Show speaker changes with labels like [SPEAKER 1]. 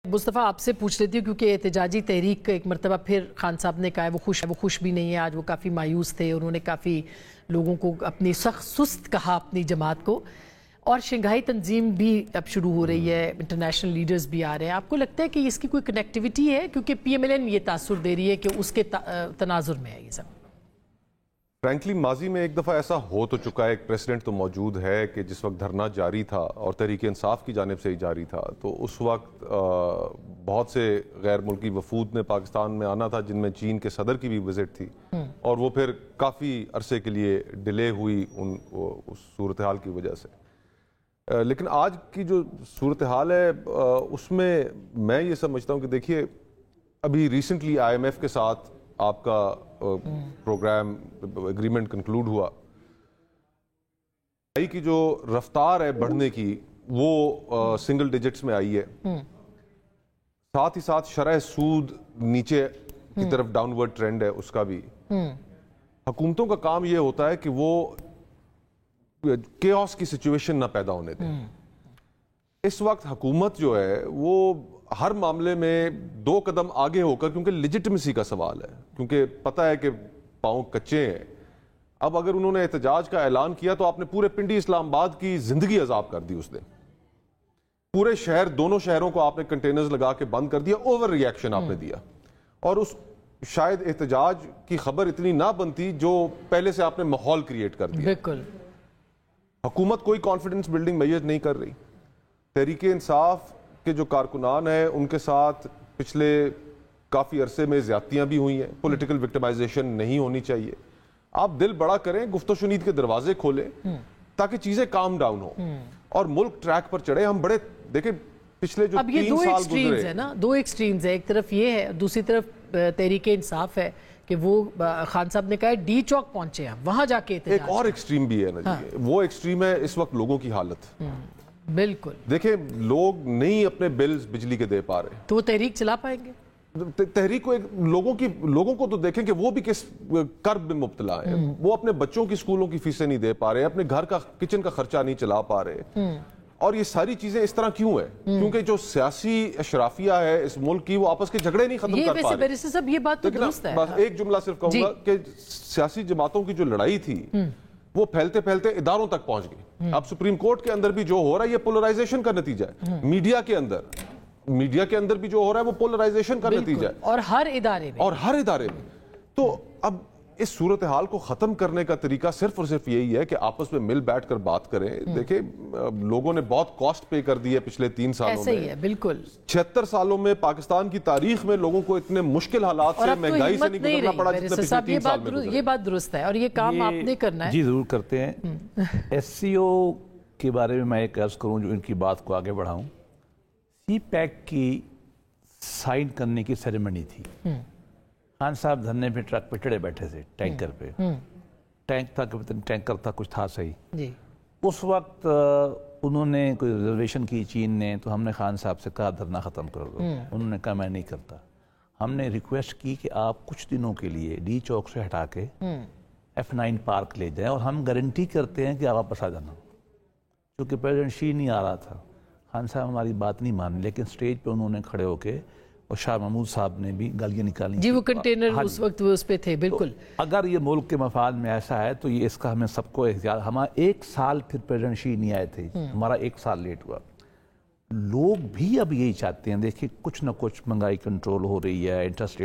[SPEAKER 1] मुस्तफ़ा आपसे पूछ लेती हूँ क्योंकि एहतजाजी तहरीक का एक मरतबा फिर खान साहब ने कहा है वो खुश भी नहीं है। आज वो काफ़ी मायूस थे, उन्होंने काफ़ी लोगों को अपनी सख्त सुस्त कहा अपनी जमात को, और शंघाई तंजीम भी अब शुरू हो रही है, इंटरनेशनल लीडर्स भी आ रहे हैं। आपको लगता है कि इसकी कोई कनेक्टिविटी है, क्योंकि PMLN ये तासुर दे रही है कि उसके तनाजुर में है ये सब?
[SPEAKER 2] फ्रैंकली माजी में एक दफ़ा ऐसा हो तो चुका है, एक प्रेसिडेंट तो मौजूद है कि जिस वक्त धरना जारी था और तहरीक इंसाफ की जानिब से ही जारी था, तो उस वक्त बहुत से गैर मुल्की वफूद ने पाकिस्तान में आना था, जिनमें चीन के सदर की भी विजिट थी, और वो फिर काफ़ी अरसे के लिए डिले हुई उस सूरत हाल की वजह से। लेकिन आज की जो सूरत हाल है उसमें मैं ये समझता हूँ कि देखिए, अभी रिसेंटली IMF के साथ आपका प्रोग्राम एग्रीमेंट कंक्लूड हुआ, की जो रफ्तार है बढ़ने की वो सिंगल डिजिट्स में आई है। साथ ही साथ शरह सूद नीचे की तरफ डाउनवर्ड ट्रेंड है उसका भी। हुकूमतों का काम ये होता है कि वो केओस की सिचुएशन ना पैदा होने दें। इस वक्त हुकूमत जो है वो हर मामले में 2 कदम आगे होकर, क्योंकि लेजिटिमेसी का सवाल है, क्योंकि पता है कि पांव कच्चे हैं। अब अगर उन्होंने एहतजाज का ऐलान किया तो आपने पूरे पिंडी इस्लामाबाद की जिंदगी अजाब कर दी उस दिन। पूरे शहर, दोनों शहरों को आपने कंटेनर्स लगा के बंद कर दिया, ओवर रिएक्शन आपने दिया। और उस शायद एहतजाज की खबर इतनी ना बनती जो पहले से आपने माहौल क्रिएट कर दिया।
[SPEAKER 1] बिल्कुल।
[SPEAKER 2] हुकूमत कोई कॉन्फिडेंस बिल्डिंग मेजर नहीं कर रही। तहरीक इंसाफ के जो कारकुनान हैं उनके साथ पिछले काफ़ी अरसे में ज्यादतियां भी हुई हैं। पॉलिटिकल विक्टिमाइजेशन नहीं होनी चाहिए। आप दिल बड़ा करें, गुफ्तो-शुनीद के दरवाजे खोलें ताकि चीजें काम डाउन हो और मुल्क ट्रैक पर चढ़े। हम बड़े देखें पिछले जो 3 साल गुजरे
[SPEAKER 1] है ना, 2 एक्सट्रीम्स है। एक तरफ ये है, दूसरी तरफ तहरीक इंसाफ है कि वो खान साहब ने कहा है डी चौक पहुंचे हैं, वहां जाके
[SPEAKER 2] एक और एक्सट्रीम भी है ना जी। वो एक्सट्रीम है इस वक्त लोगों की हालत।
[SPEAKER 1] बिल्कुल।
[SPEAKER 2] देखिए, लोग नहीं अपने बिल्स बिजली के दे पा रहे,
[SPEAKER 1] तो वो तहरीक चला पाएंगे?
[SPEAKER 2] तहरीक को लोगों को तो देखें कि वो भी किस कर्ब में मुब्तला है। वो अपने बच्चों की स्कूलों की फीसें नहीं दे पा रहे, अपने घर का किचन का खर्चा नहीं चला पा रहे। और ये सारी चीजें इस तरह क्यों है? क्योंकि जो सियासी अशराफिया है इस मुल्क की, वो आपस के झगड़े नहीं खत्म कर पा रहे।
[SPEAKER 1] बैरिस्टर साहब, ये बात तो दुरुस्त है।
[SPEAKER 2] बस एक जुमला सिर्फ कहूंगा कि सियासी जमातों की जो लड़ाई थी वो फैलते फैलते इदारों तक पहुंच गई। अब सुप्रीम कोर्ट के अंदर भी जो हो रहा है ये पोलराइजेशन का नतीजा है। मीडिया के अंदर भी जो हो रहा है वो पोलराइजेशन का नतीजा है,
[SPEAKER 1] और हर इदारे में।
[SPEAKER 2] तो अब इस सूरत हाल को खत्म करने का तरीका सिर्फ और सिर्फ यही है कि आपस में मिल बैठ कर बात करें। देखिए, लोगों ने बहुत कॉस्ट पे कर दी है पिछले 3 सालों में।
[SPEAKER 1] है, बिल्कुल।
[SPEAKER 2] 76 सालों में पाकिस्तान की तारीख में लोगों को इतने मुश्किल हालात से, महंगाई से नहीं गुजरना पड़ा जितना पिछले 3 साल में गुजरा।
[SPEAKER 1] ये बात दुरुस्त है और ये काम आपने करना है।
[SPEAKER 3] जी जरूर करते हैं। SCO के बारे में मैं एक अर्ज करूं, जो इनकी बात को आगे बढ़ाऊं। CPEC की साइन करने की सेरेमनी थी। खान साहब धरने पे ट्रक पे चढ़े बैठे थे, टैंकर पे। टैंक था कि टैंकर था, कुछ था सही जी। उस वक्त उन्होंने कोई रिजर्वेशन की चीन ने, तो हमने खान साहब से कहा धरना ख़त्म कर दो। उन्होंने कहा मैं नहीं करता। हमने रिक्वेस्ट की कि आप कुछ दिनों के लिए डी चौक से हटा के F9 पार्क ले जाएं और हम गारंटी करते हैं कि आप वापस आ जाना। क्योंकि प्रेसिडेंट शी नहीं आ रहा था। खान साहब हमारी बात नहीं मानी, लेकिन स्टेज पे उन्होंने खड़े होके, और शाह महमूद साहब ने भी गालियां निकाली जी।
[SPEAKER 1] वो कंटेनर उस वक्त वो उस पे थे। बिल्कुल।
[SPEAKER 3] तो अगर ये मुल्क के मफाद में ऐसा है तो ये इसका हमें सबको एहतियात। हमारा 1 साल फिर प्रेसिडेंट शी नहीं आए थे, हमारा 1 साल लेट हुआ। लोग भी अब यही चाहते हैं। देखिए, कुछ ना कुछ महंगाई कंट्रोल हो रही है, इंटरेस्ट